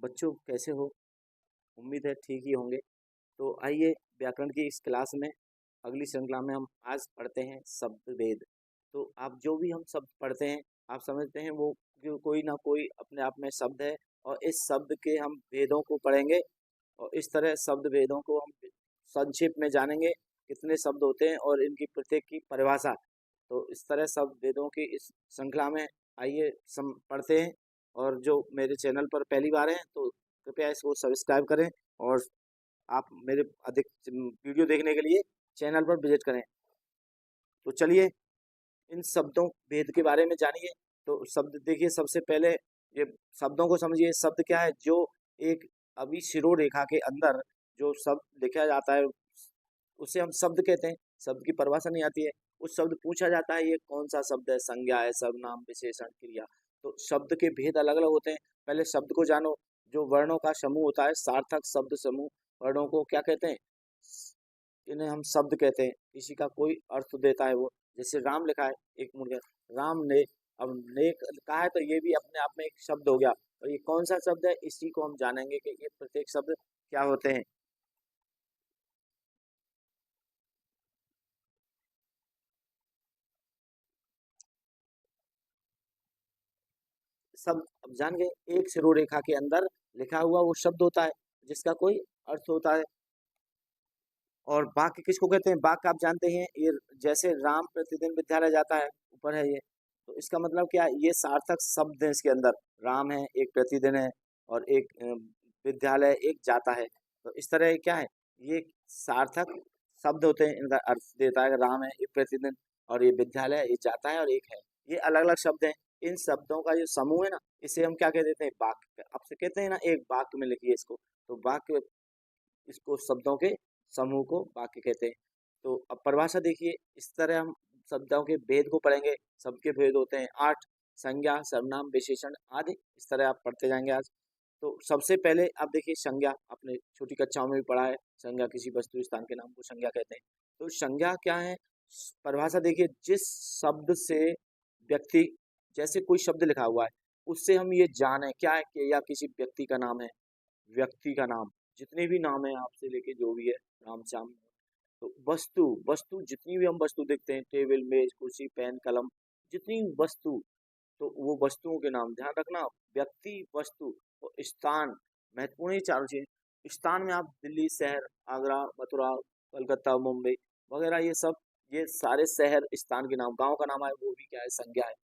बच्चों कैसे हो? उम्मीद है ठीक ही होंगे। तो आइए व्याकरण की इस क्लास में अगली श्रृंखला में हम आज पढ़ते हैं शब्द भेद। तो आप जो भी हम शब्द पढ़ते हैं, आप समझते हैं वो जो कोई ना कोई अपने आप में शब्द है और इस शब्द के हम भेदों को पढ़ेंगे और इस तरह शब्द भेदों को हम संक्षेप में जानेंगे कितने शब्द होते हैं और इनकी प्रत्येक की परिभाषा। तो इस तरह शब्द भेदों की इस श्रृंखला में आइए सम पढ़ते हैं। और जो मेरे चैनल पर पहली बार हैं तो कृपया इसको सब्सक्राइब करें और आप मेरे अधिक वीडियो देखने के लिए चैनल पर विजिट करें। तो चलिए इन शब्दों भेद के बारे में जानिए। तो शब्द देखिए, सबसे पहले ये शब्दों को समझिए। शब्द क्या है? जो एक अभिशिरो रेखा के अंदर जो शब्द लिखा जाता है उसे हम शब्द कहते हैं। शब्द की परिभाषा नहीं आती है, उस शब्द पूछा जाता है ये कौन सा शब्द है, संज्ञा है, सर्वनाम, विशेषण, क्रिया। तो शब्द के भेद अलग अलग होते हैं। पहले शब्द को जानो। जो वर्णों का समूह होता है, सार्थक शब्द समूह, वर्णों को क्या कहते हैं? इन्हें हम शब्द कहते हैं। किसी का कोई अर्थ देता है वो। जैसे राम लिखा है, एक मिनट, राम ने, अब ने कहा है तो ये भी अपने आप में एक शब्द हो गया। और ये कौन सा शब्द है, इसी को हम जानेंगे कि ये प्रत्येक शब्द क्या होते हैं। सब अब जान गए। एक सिरो रेखा के अंदर लिखा हुआ वो शब्द होता है जिसका कोई अर्थ होता है। और वाक्य किसको कहते हैं? वाक्य आप जानते हैं, ये जैसे राम प्रतिदिन विद्यालय जाता है, ऊपर है ये। तो इसका मतलब क्या है? ये सार्थक शब्द है इसके अंदर। राम है, एक प्रतिदिन है, और एक विद्यालय, एक जाता है। तो इस तरह ये क्या है? ये सार्थक शब्द होते हैं। इनका अर्थ देता है। राम है, एक प्रतिदिन, और ये विद्यालय, ये जाता है, और एक है। ये अलग अलग शब्द हैं। इन शब्दों का जो समूह है ना, इसे हम क्या कह देते हैं? वाक्य। आपसे कहते हैं ना एक वाक्य में लिखिए इसको। तो वाक्य, इसको शब्दों के समूह को वाक्य कहते हैं। तो अब परिभाषा देखिए। इस तरह हम शब्दों के भेद को पढ़ेंगे। शब्द के भेद होते हैं 8। संज्ञा, सर्वनाम, विशेषण आदि। इस तरह आप पढ़ते जाएंगे आज। तो सबसे पहले आप देखिए संज्ञा। आपने छोटी कक्षाओं में भी पढ़ा है। संज्ञा किसी वस्तु स्थान के नाम को संज्ञा कहते हैं। तो संज्ञा क्या है? परिभाषा देखिए। जिस शब्द से व्यक्ति, जैसे कोई शब्द लिखा हुआ है, उससे हम ये जाने क्या है कि या किसी व्यक्ति का नाम है। व्यक्ति का नाम, जितने भी नाम है आपसे लेके जो भी है, राम श्याम। तो वस्तु, वस्तु जितनी भी हम वस्तु देखते हैं, टेबल, मेज, कुर्सी, पेन, कलम, जितनी वस्तु, तो वो वस्तुओं के नाम ध्यान रखना। व्यक्ति, वस्तु और स्थान, महत्वपूर्ण ही चारों चीजें। स्थान में आप दिल्ली शहर, आगरा, मथुरा, कलकत्ता, मुंबई वगैरह, ये सब, ये सारे शहर स्थान के नाम। गांव का नाम है, वो भी क्या है? संज्ञा है।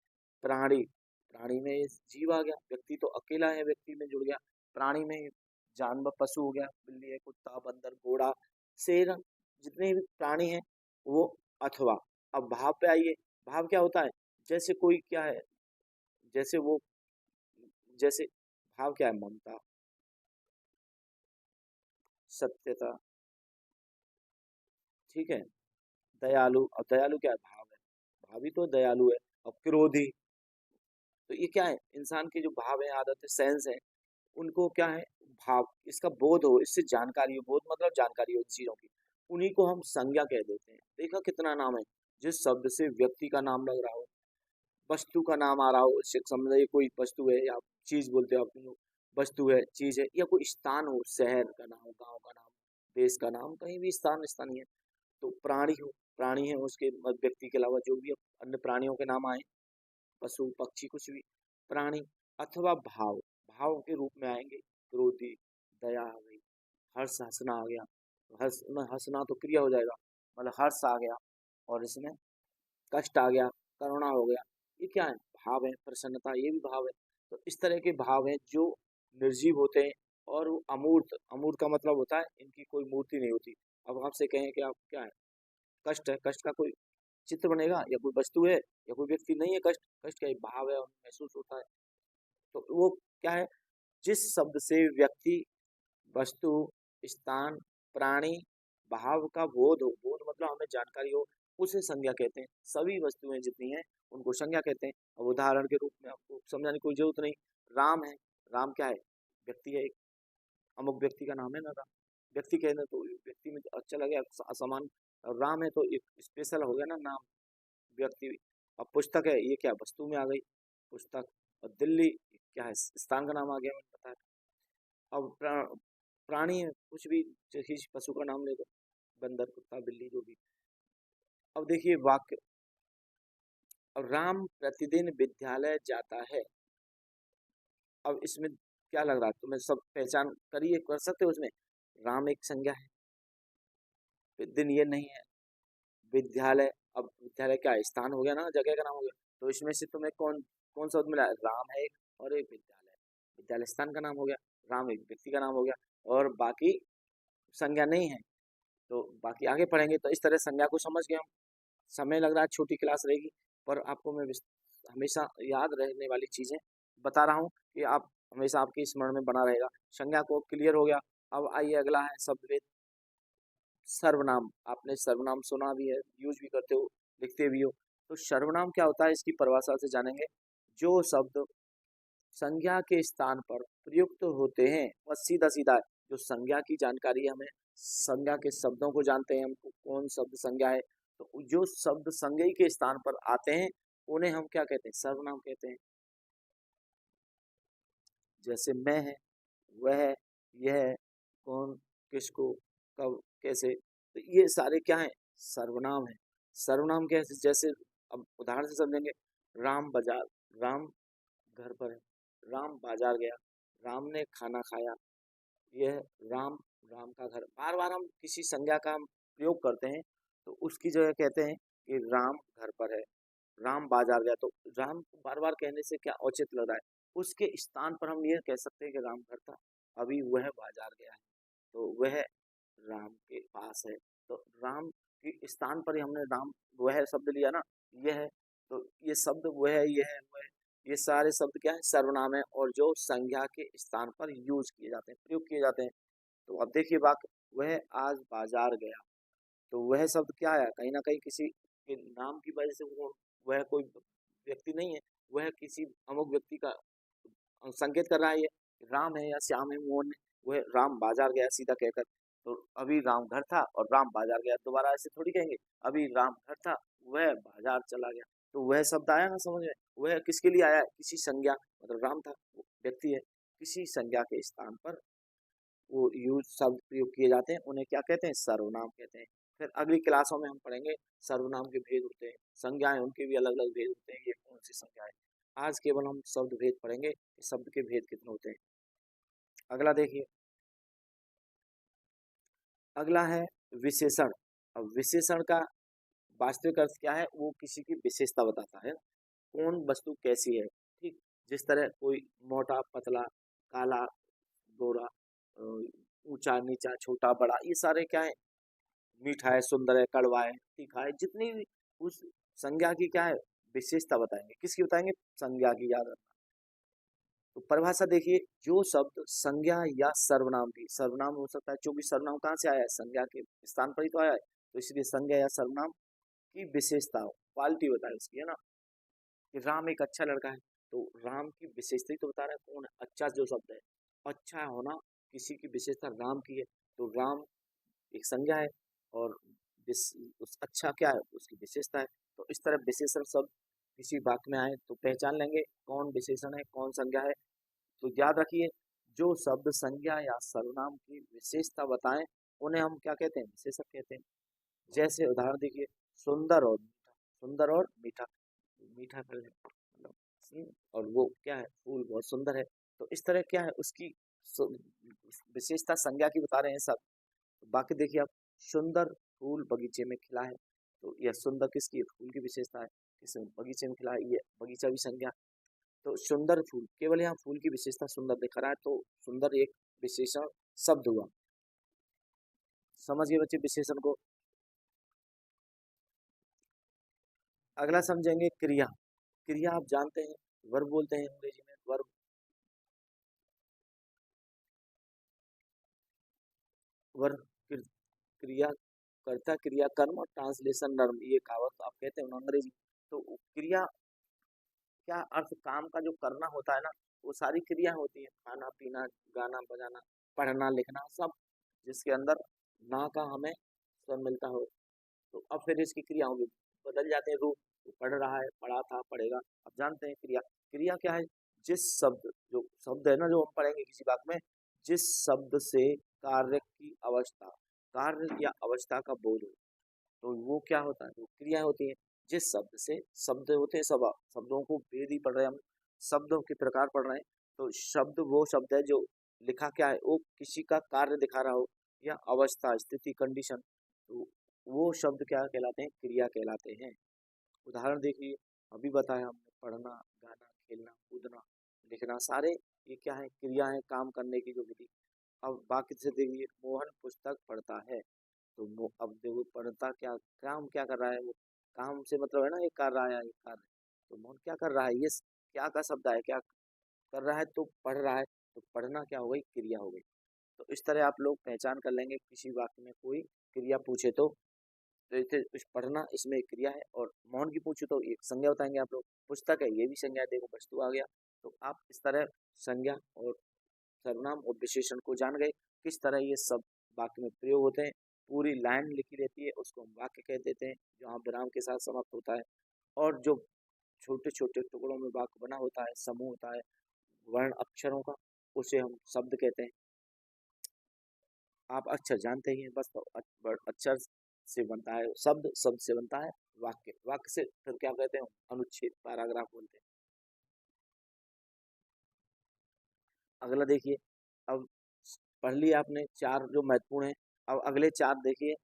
प्राणी, प्राणी में ये जीव आ गया। व्यक्ति तो अकेला है, व्यक्ति में जुड़ गया। प्राणी में जानवर, पशु हो गया, बिल्ली है, कुत्ता, बंदर, घोड़ा, शेर, जितने भी प्राणी हैं वो। अथवा, अब भाव पे आइए। भाव क्या होता है? जैसे कोई क्या है, जैसे वो, जैसे भाव क्या है? ममता, सत्यता, ठीक है, दयालु। अब दयालु क्या है? भाव है। भावी तो दयालु है। अब क्रोधी, तो ये क्या है? इंसान के जो भाव है, आदत है, सेंस है, उनको क्या है? भाव। इसका बोध हो, इससे जानकारी हो। बोध मतलब जानकारी हो इन चीजों की, उन्हीं को हम संज्ञा कह देते हैं। देखा कितना नाम है। जिस शब्द से व्यक्ति का नाम लग रहा हो, वस्तु का नाम आ रहा हो, समझ ये कोई वस्तु है, या चीज बोलते हो आप लोग, वस्तु है, चीज है, या कोई स्थान हो, शहर का नाम, गांव का नाम, देश का नाम, कहीं भी स्थान स्थानीय है। तो प्राणी हो, प्राणी है, उसके व्यक्ति के अलावा जो भी अन्य प्राणियों के नाम आए, पशु, पक्षी, कुछ भी प्राणी। अथवा भाव, भाव के रूप में आएंगे। क्रोधी, दया आ गई, हर्ष, हंसना आ गया। हर्ष में हंसना तो क्रिया हो जाएगा, मतलब हर्ष आ गया। और इसमें कष्ट आ गया, करुणा हो गया। ये क्या है? भाव है। प्रसन्नता, ये भी भाव है। तो इस तरह के भाव हैं जो निर्जीव होते हैं। और वो अमूर्त, अमूर्त का मतलब होता है इनकी कोई मूर्ति नहीं होती। अब आपसे कहें कि आप क्या है? कष्ट है, कष्ट का कोई चित्र बनेगा, या कोई वस्तु है, या कोई व्यक्ति नहीं है। कष्ट, कष्ट का एक भाव है और महसूस होता है। तो वो क्या है? जिस शब्द से व्यक्ति, वस्तु, स्थान, प्राणी, भाव का बोध हो, बोध मतलब हमें जानकारी हो, उसे संज्ञा कहते हैं। सभी वस्तुएं जितनी हैं उनको संज्ञा कहते हैं। अब उदाहरण के रूप में आपको समझाने की कोई जरूरत नहीं। राम है, राम क्या है? व्यक्ति है एक, अमुक व्यक्ति का नाम है ना राम। व्यक्ति कहने तो व्यक्ति में तो अच्छा लगेगा, असमान। और राम है तो एक स्पेशल हो गया ना नाम, व्यक्ति। अब पुस्तक है, ये क्या वस्तु में आ गई? पुस्तक। और दिल्ली क्या है? स्थान का नाम आ गया, मैंने बताया। अब प्राणी है, कुछ भी किसी पशु का नाम ले दो, बंदर, कुत्ता, बिल्ली, जो भी। अब देखिए वाक्य, अब राम प्रतिदिन विद्यालय जाता है। अब इसमें क्या लग रहा है तुम्हें? सब पहचान करिए, कर सकते हो उसमें। राम एक संज्ञा है, दिन ये नहीं है, विद्यालय, अब विद्यालय क्या है? स्थान हो गया ना, जगह का नाम हो गया। तो इसमें से तुम्हें कौन कौन सा मिला है? राम है एक, और एक विद्यालय। विद्यालय स्थान का नाम हो गया, राम एक व्यक्ति का नाम हो गया, और बाकी संज्ञा नहीं है। तो बाकी आगे पढ़ेंगे। तो इस तरह संज्ञा को समझ गए हम। समय लग रहा है, छोटी क्लास रहेगी, पर आपको मैं हमेशा याद रहने वाली चीजें बता रहा हूँ कि आप हमेशा आपके स्मरण में बना रहेगा। संज्ञा को क्लियर हो गया। अब आइए, अगला है शब्दभेद। सर्वनाम, आपने सर्वनाम सुना भी है, यूज भी करते हो, लिखते भी हो। तो सर्वनाम क्या होता है, इसकी परिभाषा से जानेंगे। जो शब्द संज्ञा के स्थान पर प्रयुक्त होते हैं, बस सीधा सीधा है। जो संज्ञा की जानकारी है, हमें संज्ञा के शब्दों को जानते हैं, हमको कौन शब्द संज्ञा है। तो जो शब्द संज्ञा के स्थान पर आते हैं, उन्हें हम क्या कहते हैं? सर्वनाम कहते हैं। जैसे मैं है, वह है, यह है, कौन, किसको, कब, कैसे, तो ये सारे क्या है? सर्वनाम है। सर्वनाम कैसे? जैसे अब उदाहरण से समझेंगे। राम बाजार, राम घर पर है, राम बाजार गया, राम ने खाना खाया, यह राम, राम का घर। बार बार हम किसी संज्ञा का हम प्रयोग करते हैं, तो उसकी जगह कहते हैं कि राम घर पर है, राम बाजार गया। तो राम को बार बार कहने से क्या औचित्य लग रहा है? उसके स्थान पर हम ये कह सकते हैं कि राम घर था, अभी वह बाजार गया है, तो वह राम के पास है। तो राम के स्थान पर ही हमने राम वह शब्द लिया ना, यह है। तो ये शब्द वह है, यह है, वह है, ये सारे शब्द क्या है? सर्वनाम है, और जो संज्ञा के स्थान पर यूज किए जाते हैं, प्रयोग किए जाते हैं। तो अब देखिए वाक्य, वह आज बाजार गया। तो वह शब्द क्या है? कहीं ना कहीं किसी के नाम की वजह से वो, वह कोई व्यक्ति नहीं है, वह किसी अमुक व्यक्ति का संकेत कर रहा है। ये राम है या श्याम है, मोहन है, वह राम बाजार गया सीधा कहकर। तो अभी राम घर था और राम बाजार गया, दोबारा ऐसे थोड़ी कहेंगे। अभी राम घर था, वह बाजार चला गया। तो वह शब्द आया ना समझ में? वह किसके लिए आया? किसी संज्ञा, मतलब राम था, वो व्यक्ति है, किसी संज्ञा के स्थान पर वो यूज शब्द प्रयोग किए जाते हैं, उन्हें क्या कहते हैं? सर्वनाम कहते हैं। फिर अगली क्लासों में हम पढ़ेंगे सर्वनाम के भेद होते हैं, संज्ञाएं उनके भी अलग अलग भेद होते हैं, ये कौन सी संज्ञा है। आज केवल हम शब्द भेद पढ़ेंगे कि शब्द के भेद कितने होते हैं। अगला देखिए, अगला है विशेषण। अब विशेषण का वास्तविक अर्थ क्या है? वो किसी की विशेषता बताता है, कौन वस्तु कैसी है। ठीक, जिस तरह कोई मोटा, पतला, काला, गोरा, ऊंचा, नीचा, छोटा, बड़ा, ये सारे क्या है? मीठा है, सुंदर है, कड़वा है, तीखा है, जितनी भी उस संज्ञा की क्या है? विशेषता बताएंगे। किसकी बताएंगे? संज्ञा की, याद रखना। तो परिभाषा देखिए, जो शब्द संज्ञा या सर्वनाम की, सर्वनाम हो सकता है, क्योंकि सर्वनाम कहाँ से आया है? संज्ञा के स्थान पर ही तो आया है। तो इसलिए संज्ञा या सर्वनाम की विशेषता हो, क्वालिटी बताए उसकी, है ना। कि राम एक अच्छा लड़का है, तो राम की विशेषता ही तो बता रहा है, कौन है अच्छा? जो शब्द है, अच्छा होना किसी की विशेषता राम की है, तो राम एक संज्ञा है, और उस अच्छा क्या है? उसकी विशेषता है। तो इस तरह विशेषण शब्द किसी वाक्य में आए तो पहचान लेंगे कौन विशेषण है, कौन संज्ञा है। तो याद रखिए, जो शब्द संज्ञा या सर्वनाम की विशेषता बताएं, उन्हें हम क्या कहते हैं? विशेषण कहते हैं। जैसे उदाहरण देखिए, सुंदर और मीठा, सुंदर और मीठा, मीठा फल है, मतलब और वो क्या है? फूल बहुत सुंदर है। तो इस तरह क्या है? उसकी सु- विशेषता संज्ञा की बता रहे हैं सब। बाकी देखिए आप, सुंदर फूल बगीचे में खिला है, तो यह सुंदर किसकी है? फूल की विशेषता है, किस बगीचे में खिला है, ये बगीचा भी संज्ञा। तो सुंदर फूल, केवल यहाँ फूल की विशेषता सुंदर दिख रहा है, तो सुंदर एक विशेषण शब्द हुआ। समझ गए बच्चे विशेषण को? अगला समझेंगे क्रिया। क्रिया आप जानते हैं, वर्ब बोलते हैं अंग्रेजी में, वर्ब। वर्ब क्रिया, कर्ता, क्रिया, कर्म और ट्रांसलेशन नर्म, ये कहावत आप कहते हैं ना अंग्रेजी। तो क्रिया क्या अर्थ? काम का जो करना होता है ना, वो सारी क्रिया होती है, खाना पीना, गाना बजाना, पढ़ना लिखना, सब जिसके अंदर ना का हमें स्वर मिलता हो। तो अब फिर इसकी क्रियाओं में बदल जाते हैं रूप। वो पढ़ रहा है, पढ़ा था, पढ़ेगा। अब जानते हैं क्रिया, क्रिया क्या है? जिस शब्द, जो शब्द है ना जो हम पढ़ेंगे किसी वाक्य में, जिस शब्द से कार्य की अवस्था, कार्य या अवस्था का बोध हो, तो वो क्या होता है, वो क्रिया होती है। जिस शब्द से, शब्द होते हैं सब, शब्दों को वेद ही पढ़ रहे हैं हम, शब्दों के प्रकार पढ़ रहे हैं। तो शब्द वो शब्द है जो लिखा क्या है, वो किसी का कार्य दिखा रहा हो या अवस्था, स्थिति, कंडीशन, तो वो शब्द क्या कहलाते हैं, क्रिया कहलाते हैं। उदाहरण देखिए, अभी बताया हमने, पढ़ना, गाना, खेलना, कूदना, लिखना, सारे ये क्या है, क्रिया है, काम करने की जो विधि। अब बाकी से देखिए, मोहन पुस्तक पढ़ता है, तो वो अब देखो पढ़ता क्या, काम क्या कर रहा है वो, काम से मतलब है ना, ये कर रहा है, ये कार्य, तो मोहन क्या कर रहा है, ये क्या का शब्द है, क्या कर रहा है, तो पढ़ रहा है, तो पढ़ना क्या हो गई, क्रिया हो गई। तो इस तरह आप लोग पहचान कर लेंगे, किसी वाक्य में कोई क्रिया पूछे तो इसे इस पढ़ना इसमें एक क्रिया है, और मौन की पूछो तो एक संज्ञा बताएंगे आप लोग, पुस्तक है ये भी संज्ञा है, देखो वस्तु आ गया। तो आप इस तरह संज्ञा और सर्वनाम और विशेषण को जान गए, किस तरह ये सब वाक्य में प्रयोग होते हैं। पूरी लाइन लिखी रहती है उसको हम वाक्य कह देते हैं, जहाँ विराम के साथ समाप्त होता है। और जो छोटे छोटे टुकड़ों में वाक्य बना होता है, समूह होता है वर्ण अक्षरों का, उसे हम शब्द कहते हैं। आप अक्षर जानते ही हैं, बस तो अक्षर से बनता है शब्द, शब्द से बनता है वाक्य, वाक्य से फिर क्या कहते हैं, अनुच्छेद, पैराग्राफ बोलते हैं। अगला देखिए, अब पढ़ लिया आपने चार जो महत्वपूर्ण है। अब अगले चार देखिए,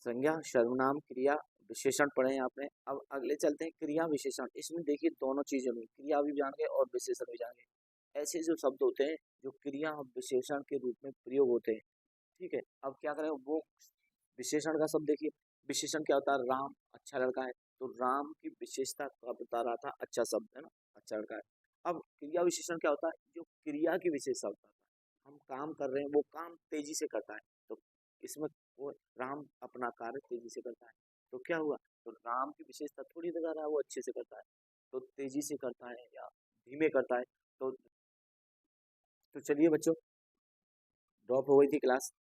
संज्ञा, सर्वनाम, क्रिया, विशेषण पढ़े हैं आपने। अब अगले चलते हैं क्रिया विशेषण। इसमें देखिए दोनों चीजें हुई, क्रिया भी जान गए और विशेषण भी जान गए। ऐसे जो शब्द होते हैं जो क्रिया और विशेषण के रूप में प्रयोग होते हैं, ठीक है। अब क्या करें, वो विशेषण का शब्द देखिए, विशेषण क्या होता है, राम अच्छा लड़का है, तो राम की विशेषता का बता रहा था, अच्छा शब्द है ना, अच्छा लड़का है। अब क्रिया विशेषण क्या होता है, जो क्रिया की विशेषता होता है, हम काम कर रहे हैं, वो काम तेजी से करता है, तो इसमें वो राम अपना कार्य तेजी से करता है, तो क्या हुआ, तो राम की विशेषता थोड़ी दिखा रहा है, वो अच्छे से करता है, तो तेजी से करता है या धीमे करता है। तो चलिए बच्चों, ड्रॉप हो गई थी क्लास,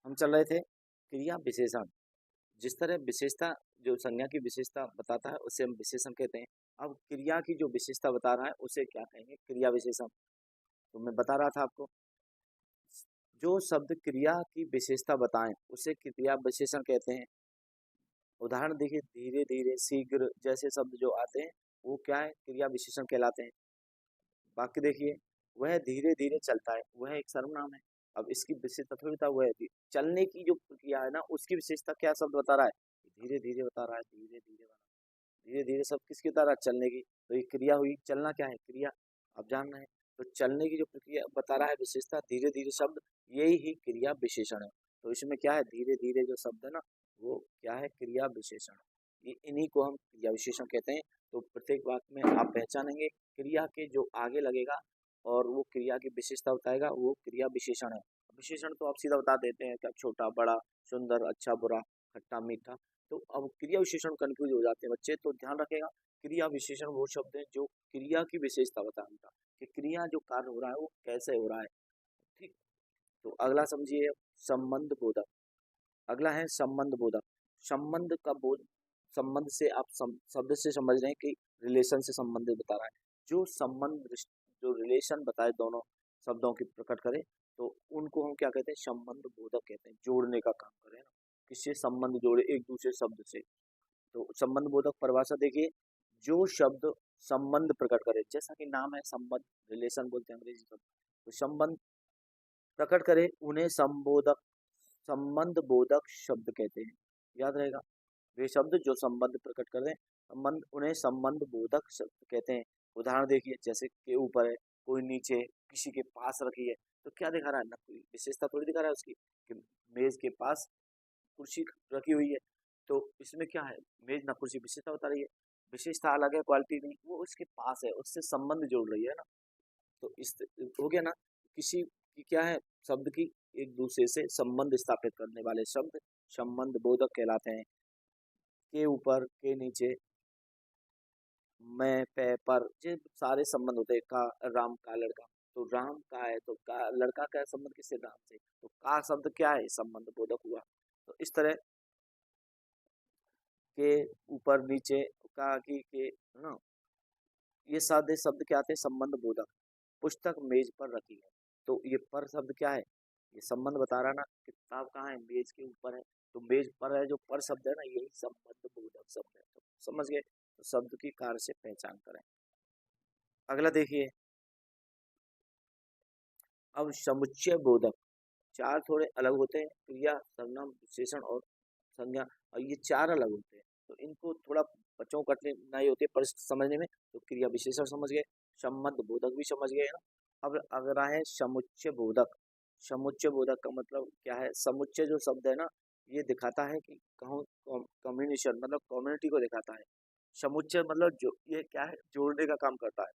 हम चल रहे थे क्रिया विशेषण। जिस तरह विशेषता, जो संज्ञा की विशेषता बताता है उसे हम विशेषण कहते हैं। अब क्रिया की जो विशेषता बता रहा है उसे क्या कहेंगे, क्रिया विशेषण। तो मैं बता रहा था आपको, जो शब्द क्रिया की विशेषता बताएं उसे क्रिया विशेषण कहते हैं। उदाहरण देखिए, धीरे धीरे, शीघ्र जैसे शब्द जो आते हैं वो क्या है, क्रिया विशेषण कहलाते हैं। वाक्य देखिए, वह धीरे धीरे चलता है, वह एक सर्वनाम है। अब इसकी विशेषता थोड़ी बता, वह चलने की जो प्रक्रिया है ना, उसकी विशेषता क्या शब्द बता रहा है, धीरे धीरे बता रहा है, धीरे धीरे बता, धीरे धीरे सब किसकी तरह, चलने की, तो ये क्रिया हुई। चलना क्या है, क्रिया, अब जानना है। तो चलने की जो प्रक्रिया बता रहा है विशेषता, धीरे धीरे शब्द, यही ही क्रिया विशेषण है। तो इसमें क्या है, धीरे धीरे जो शब्द है ना, वो क्या है, क्रिया विशेषण। ये इन्हीं को हम क्रिया विशेषण कहते हैं। तो प्रत्येक वाक्य में आप पहचानेंगे क्रिया के जो आगे लगेगा और वो क्रिया की विशेषता बताएगा, वो क्रिया विशेषण है। विशेषण तो आप सीधा बता देते हैं, क्या छोटा, बड़ा, सुंदर, अच्छा, बुरा, खट्टा, मीठा। तो अब क्रिया विशेषण कंफ्यूज हो जाते हैं बच्चे, तो ध्यान रखेगा, क्रिया विशेषण वो शब्द है जो क्रिया की विशेषता बताएगा कि क्रिया जो कार्य हो रहा है वो कैसे हो रहा है, ठीक। तो अगला समझिए, संबंध बोधक। अगला है संबंध बोधक। संबंध का बोध, संबंध से आप शब्द से समझ रहे हैं कि रिलेशन से संबंधित बता रहा है। जो संबंध, जो रिलेशन बताए दोनों शब्दों की प्रकट करे, तो उनको हम क्या कहते हैं, संबंध बोधक कहते हैं। जोड़ने का काम करें ना, किससे संबंध जोड़े, एक दूसरे शब्द से। तो संबंध बोधक परिभाषा देखिए, जो शब्द संबंध प्रकट करे, जैसा कि नाम है संबंध, रिलेशन बोलते हैं अंग्रेजी शब्द, तो संबंध प्रकट करे उन्हें संबोधक, संबंध बोधक शब्द कहते हैं। याद रहेगा, वे शब्द जो संबंध प्रकट कर रहे हैं, संबंध, उन्हें संबंध बोधक शब्द कहते हैं। उदाहरण देखिए, जैसे के ऊपर है, कोई नीचे, किसी के पास रखी है, तो क्या दिखा रहा है ना, कोई विशेषता थोड़ी दिखा रहा है उसकी, कि मेज के पास कुर्सी रखी हुई है, तो इसमें क्या है, मेज ना कुर्सी विशेषता बता रही है, विशेषता अलग है, क्वालिटी नहीं, वो उसके पास है, उससे संबंध जोड़ रही है ना। तो इस हो गया ना, किसी की क्या है, शब्द की एक दूसरे से संबंध स्थापित करने वाले शब्द संबंध बोधक कहलाते हैं। के ऊपर, के नीचे, मैं, पे, पर, ये सारे संबंध होते हैं। का, राम का लड़का, तो राम का है, तो का लड़का का संबंध किससे, राम से, तो का शब्द क्या है, संबंध बोधक हुआ। तो इस तरह के ऊपर, नीचे, का, की, के, है ना, ये सारे शब्द क्या आते हैं, संबंध बोधक। पुस्तक मेज पर रखी है, तो ये पर शब्द क्या है, ये संबंध बता रहा ना, किताब कहाँ है, मेज के ऊपर है, तो मेज पर है, जो पर शब्द है ना, यही संबंध बोधक शब्द है। तो समझ गए, तो शब्द की कार्य से पहचान करें। अगला देखिए, अब समुच्चय बोधक, चार थोड़े अलग होते हैं, क्रिया, सर्वनाम, विशेषण और संज्ञा, और ये चार अलग होते हैं, तो इनको थोड़ा बच्चों को कठिनाई होती है पर समझने में। तो क्रिया विशेषण समझ गए, संबंध बोधक भी समझ गए ना। अब अगला है समुच्चय बोधक। समुच्चय बोधक का मतलब क्या है, समुच्चय जो शब्द है ना, ये दिखाता है कि कहूँ कम्युनिकेशन, मतलब कम्युनिटी को दिखाता है। समुच्चय मतलब जो ये क्या है, जोड़ने का काम करता है,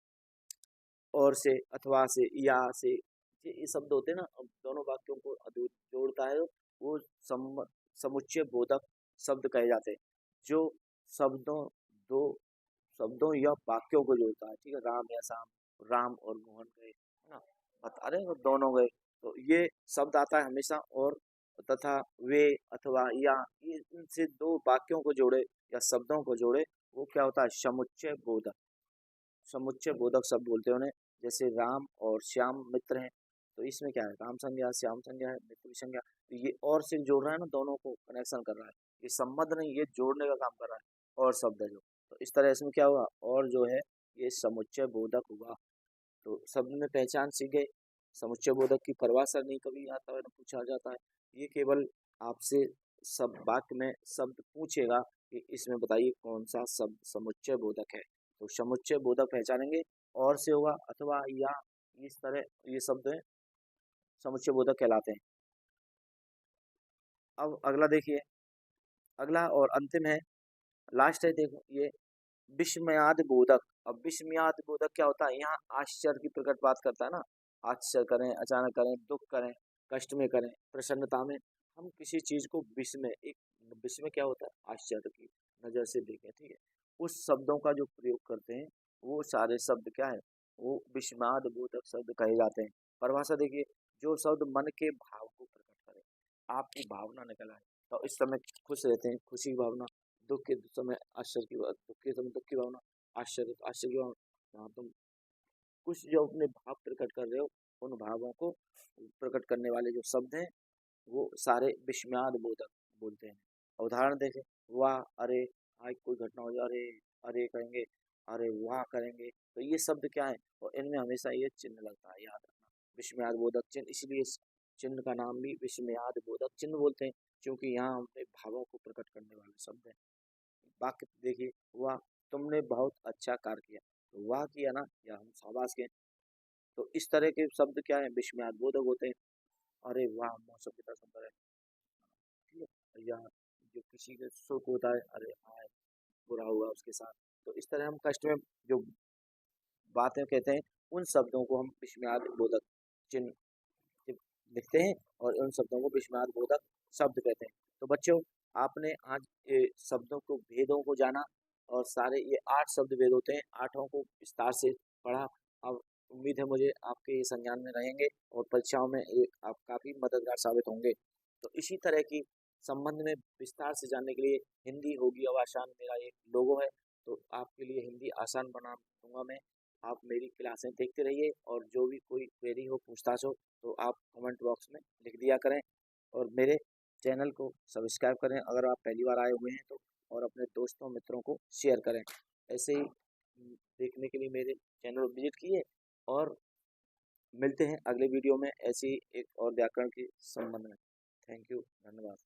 और से, अथवा से, या से, ये शब्द होते हैं ना, अब दोनों वाक्यों को जोड़ता है, वो समुच्चय बोधक शब्द कहे जाते हैं। जो शब्दों, दो शब्दों या वाक्यों को जोड़ता है, ठीक है, राम या श्याम, राम और मोहन गए, है ना, बता रहे हैं वो दोनों गए, तो ये शब्द आता है हमेशा, और तथा वे, अथवा, या, ये इनसे दो वाक्यों को जोड़े या शब्दों को जोड़े, वो क्या होता है, समुच्चय बोधक। समुच्चय बोधक शब्द बोलते हैं उन्हें। जैसे राम और श्याम मित्र हैं, तो इसमें क्या है, राम संज्ञा, श्याम संज्ञा है, मित्र की संज्ञा, तो ये और से जोड़ रहा है ना, दोनों को कनेक्शन कर रहा है, ये संबंध नहीं, ये जोड़ने का काम कर रहा है, और शब्द है जो, तो इस तरह इसमें क्या हुआ, और जो है ये समुच्चय बोधक हुआ। तो शब्द में पहचान सीख गए। समुच्चय बोधक की परिभाषा नहीं कभी आता है, पूछा जाता है, ये केवल आपसे सब वाक्य में शब्द पूछेगा कि इसमें बताइए कौन सा शब्द समुच्चय बोधक है, तो समुच्चय बोधक पहचानेंगे, और से होगा, अथवा, या, इस तरह ये शब्द है समुच्चय बोधक कहलाते हैं। अब अगला देखिए, अगला और अंतिम है, लास्ट है, देखो ये विस्मयाद बोधक। अब विस्मयाद बोधक क्या होता है, यहाँ आश्चर्य की प्रकट बात करता है ना, आश्चर्य करें, अचानक करें, दुख करें, कष्ट में करें, प्रसन्नता में, हम किसी चीज को विस्मय, एक विस्मय क्या होता है, आश्चर्य की नजर से देखें, ठीक है, उस शब्दों का जो प्रयोग करते हैं, वो सारे शब्द क्या है, वो विस्मयाद बोधक शब्द कहे जाते हैं। परिभाषा देखिए, जो शब्द मन के भाव को प्रकट करे, आपकी भावना निकल आए, तो इस समय खुश रहते हैं, खुशी की भावना, दुख के समय आश्चर्य की बात, दुख के समय दुख की भावना, आश्चर्य की भावना, हाँ, तुम कुछ जो अपने भाव प्रकट कर रहे हो, उन भावों को प्रकट करने वाले जो शब्द हैं, वो सारे विस्मयाद बोधक बोलते हैं। उदाहरण देखें, वाह, अरे, आज कोई घटना हो जाए, अरे, अरे कहेंगे, अरे वाह करेंगे, तो ये शब्द क्या है, और इनमें हमेशा ये चिन्ह लगता है, याद रखना, विस्मयाद बोधक चिन्ह, इसलिए इस चिन्ह का नाम भी विस्मयाद बोधक चिन्ह बोलते हैं, क्योंकि यहाँ अपने भावों को प्रकट करने वाले शब्द हैं। वाक्य देखिए, वाह, तुमने बहुत अच्छा कार्य किया, तो वाह किया ना, या हम शाबाश के, तो इस तरह के शब्द क्या है, विस्मयाद बोधक होते हैं। अरे वाह, मौसम कितना सुंदर है, ठीक है, या जो किसी के सुख होता है, अरे हाय, बुरा हुआ उसके साथ, तो इस तरह हम कष्ट में जो बातें कहते हैं, उन शब्दों को हम विस्मयाद बोधक चिन्ह लिखते हैं, और उन शब्दों को विस्मयाद बोधक शब्द कहते हैं। तो बच्चों, आपने आज ये शब्दों को, भेदों को जाना, और सारे ये 8 शब्द भेद होते हैं, आठों को विस्तार से पढ़ा। अब उम्मीद है मुझे आपके ये संज्ञान में रहेंगे, और परीक्षाओं में ये आप काफ़ी मददगार साबित होंगे। तो इसी तरह की संबंध में विस्तार से जानने के लिए हिंदी होगी अब आसान मेरा एक लोगो है, तो आपके लिए हिंदी आसान बना दूंगा मैं। आप मेरी क्लासें देखते रहिए, और जो भी कोई क्वेरी हो, पूछताछ हो, तो आप कमेंट बॉक्स में लिख दिया करें, और मेरे चैनल को सब्सक्राइब करें अगर आप पहली बार आए हुए हैं तो, और अपने दोस्तों मित्रों को शेयर करें। ऐसे ही देखने के लिए मेरे चैनल को विजिट कीजिए, और मिलते हैं अगले वीडियो में ऐसी एक और व्याकरण के संबंध में। थैंक यू, धन्यवाद।